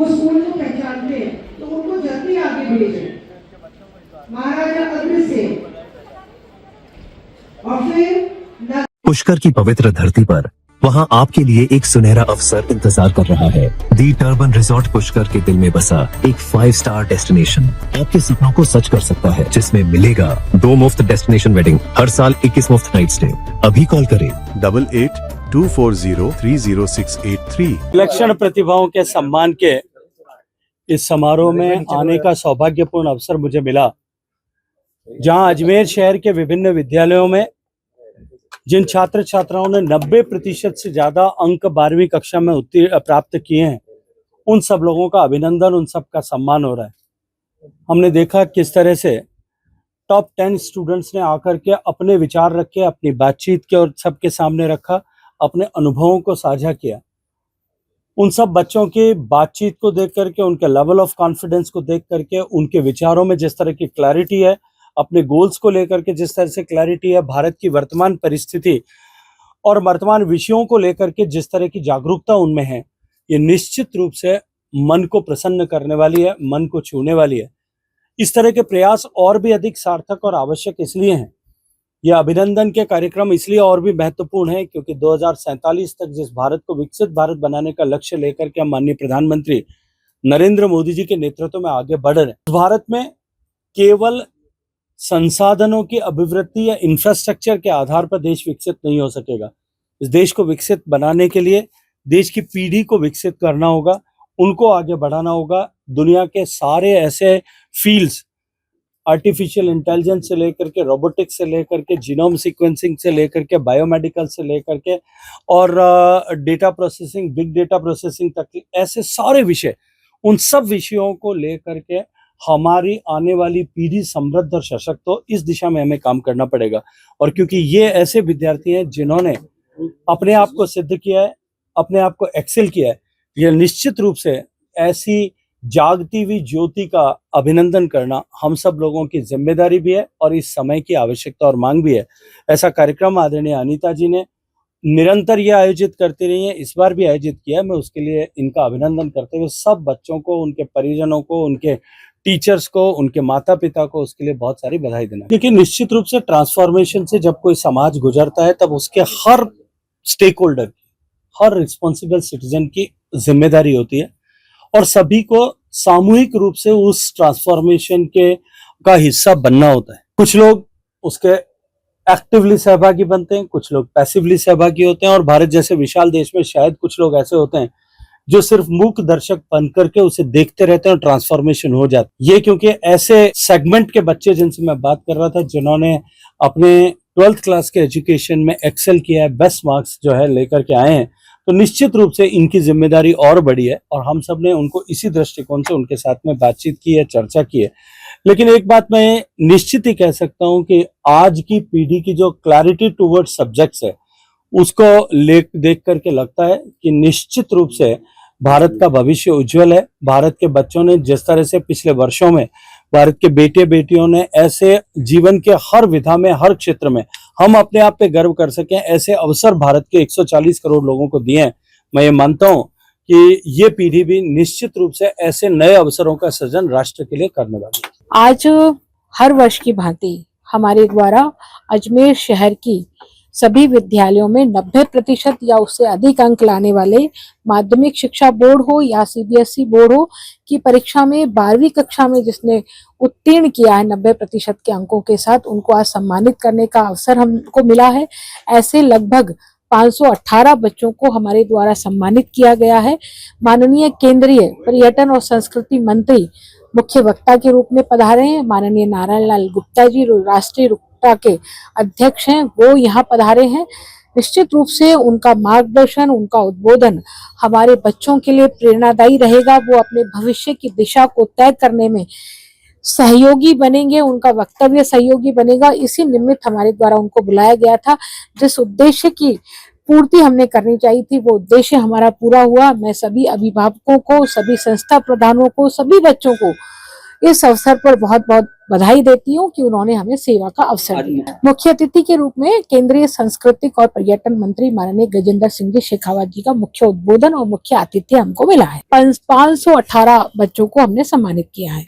वो स्कूल को पहचानते हैं तो उनको जल्दी आगे भेजें महाराजा अग्र से। और फिर पुष्कर की पवित्र धरती पर वहां आपके लिए एक सुनहरा अवसर इंतजार कर रहा है। दी टर्बन रिजॉर्ट पुष्कर के दिल में बसा एक 5 स्टार डेस्टिनेशन आपके सपनों को सच कर सकता है, जिसमें मिलेगा 2 मुफ्त डेस्टिनेशन वेडिंग, हर साल 21 मुफ्त नाइट स्टे। अभी कॉल करें 8824030683। विलक्षण प्रतिभाओं के सम्मान के इस समारोह में आने का सौभाग्यपूर्ण अवसर मुझे मिला, जहां अजमेर शहर के विभिन्न विद्यालयों में जिन छात्र छात्राओं ने 90% से ज्यादा अंक 12वीं कक्षा में प्राप्त किए हैं, उन सब लोगों का अभिनंदन, उन सब का सम्मान हो रहा है। हमने देखा किस तरह से टॉप 10 स्टूडेंट्स ने आकर के अपने विचार रखे, अपनी बातचीत के और सबके सामने रखा, अपने अनुभवों को साझा किया। उन सब बच्चों की बातचीत को देख करके, उनके लेवल ऑफ कॉन्फिडेंस को देख करके, उनके विचारों में जिस तरह की क्लैरिटी है, अपने गोल्स को लेकर के जिस तरह से क्लैरिटी है, भारत की वर्तमान परिस्थिति और वर्तमान विषयों को लेकर के जिस तरह की जागरूकता उनमें है, ये निश्चित रूप से मन को प्रसन्न करने वाली है, मन को छूने वाली है। इस तरह के प्रयास और भी अधिक सार्थक और आवश्यक इसलिए हैं, यह अभिनंदन के कार्यक्रम इसलिए और भी महत्वपूर्ण है क्योंकि 2047 तक जिस भारत को विकसित भारत बनाने का लक्ष्य लेकर के हम माननीय प्रधानमंत्री नरेंद्र मोदी जी के नेतृत्व में आगे बढ़ रहे हैं। भारत में केवल संसाधनों की अभिवृद्धि या इंफ्रास्ट्रक्चर के आधार पर देश विकसित नहीं हो सकेगा। इस देश को विकसित बनाने के लिए देश की पीढ़ी को विकसित करना होगा, उनको आगे बढ़ाना होगा। दुनिया के सारे ऐसे फील्ड्स, आर्टिफिशियल इंटेलिजेंस से लेकर के रोबोटिक्स से लेकर के जीनोम सीक्वेंसिंग से लेकर के बायोमेडिकल से लेकर के और data processing, big data processing तक, ऐसे सारे विषय, उन सब विषयों को लेकर के हमारी आने वाली पीढ़ी समृद्ध और सशक्त हो, इस दिशा में हमें काम करना पड़ेगा। और क्योंकि ये ऐसे विद्यार्थी हैं जिन्होंने अपने आप को सिद्ध किया है, अपने आप को एक्सेल किया है, ये निश्चित रूप से ऐसी जागती हुई ज्योति का अभिनंदन करना हम सब लोगों की जिम्मेदारी भी है और इस समय की आवश्यकता और मांग भी है। ऐसा कार्यक्रम आदरणीय अनीता जी ने निरंतर ये आयोजित करती रही है, इस बार भी आयोजित किया है। मैं उसके लिए इनका अभिनंदन करते हुए सब बच्चों को, उनके परिजनों को, उनके टीचर्स को, उनके माता पिता को उसके लिए बहुत सारी बधाई देना। क्योंकि निश्चित रूप से ट्रांसफॉर्मेशन से जब कोई समाज गुजरता है तब उसके हर स्टेक होल्डर की, हर रिस्पॉन्सिबल सिटीजन की जिम्मेदारी होती है और सभी को सामूहिक रूप से उस ट्रांसफॉर्मेशन के का हिस्सा बनना होता है। कुछ लोग उसके एक्टिवली सहभागी बनते हैं, कुछ लोग पैसिवली सहभागी होते हैं और भारत जैसे विशाल देश में शायद कुछ लोग ऐसे होते हैं जो सिर्फ मूक दर्शक बन करके उसे देखते रहते हैं और ट्रांसफॉर्मेशन हो जाती है। ये क्योंकि ऐसे सेगमेंट के बच्चे जिनसे मैं बात कर रहा था, जिन्होंने अपने 12th क्लास के एजुकेशन में एक्सेल किया है, बेस्ट मार्क्स जो है लेकर के आए हैं, तो निश्चित रूप से इनकी जिम्मेदारी और बड़ी है और हम सब ने उनको इसी दृष्टिकोण से उनके साथ में बातचीत की है, चर्चा की है। लेकिन एक बात मैं निश्चित ही कह सकता हूं कि आज की पीढ़ी की जो क्लैरिटी टुवर्ड्स सब्जेक्ट्स है, उसको देख करके लगता है कि निश्चित रूप से भारत का भविष्य उज्जवल है। भारत के बच्चों ने जिस तरह से पिछले वर्षों में, भारत के बेटे बेटियों ने ऐसे जीवन के हर विधा में, हर क्षेत्र में हम अपने आप पे गर्व कर सकें, ऐसे अवसर भारत के 140 करोड़ लोगों को दिए हैं। मैं ये मानता हूं कि ये पीढ़ी भी निश्चित रूप से ऐसे नए अवसरों का सृजन राष्ट्र के लिए करने वाली है। आज हर वर्ष की भांति हमारे द्वारा अजमेर शहर की सभी विद्यालयों में 90% या उससे अधिक अंक लाने वाले माध्यमिक शिक्षा बोर्ड हो या सीबीएसई बोर्ड हो की परीक्षा में 12वीं कक्षा में जिसने उत्तीर्ण किया है 90% के अंकों के साथ, उनको आज सम्मानित करने का अवसर हमको मिला है। ऐसे लगभग 518 बच्चों को हमारे द्वारा सम्मानित किया गया है। माननीय केंद्रीय पर्यटन और संस्कृति मंत्री मुख्य वक्ता के रूप में पधारे हैं। माननीय नारायण लाल गुप्ता जी राष्ट्रीय रुकटा के अध्यक्ष हैं, वो यहाँ पधारे हैं। निश्चित रूप से उनका मार्गदर्शन, उनका उद्बोधन हमारे बच्चों के लिए प्रेरणादायी रहेगा। वो अपने भविष्य की दिशा को तय करने में सहयोगी बनेंगे, उनका वक्तव्य सहयोगी बनेगा। इसी निमित्त हमारे द्वारा उनको बुलाया गया था। जिस उद्देश्य की पूर्ति हमने करनी चाहिए थी, वो उद्देश्य हमारा पूरा हुआ। मैं सभी अभिभावकों को, सभी संस्था प्रधानों को, सभी बच्चों को इस अवसर पर बहुत बहुत बधाई देती हूँ कि उन्होंने हमें सेवा का अवसर दिया। मुख्य अतिथि के रूप में केंद्रीय सांस्कृतिक और पर्यटन मंत्री माननीय गजेंद्र सिंह जी शेखावत जी का मुख्य उद्बोधन और मुख्य आतिथ्य हमको मिला है। 518 बच्चों को हमने सम्मानित किया है।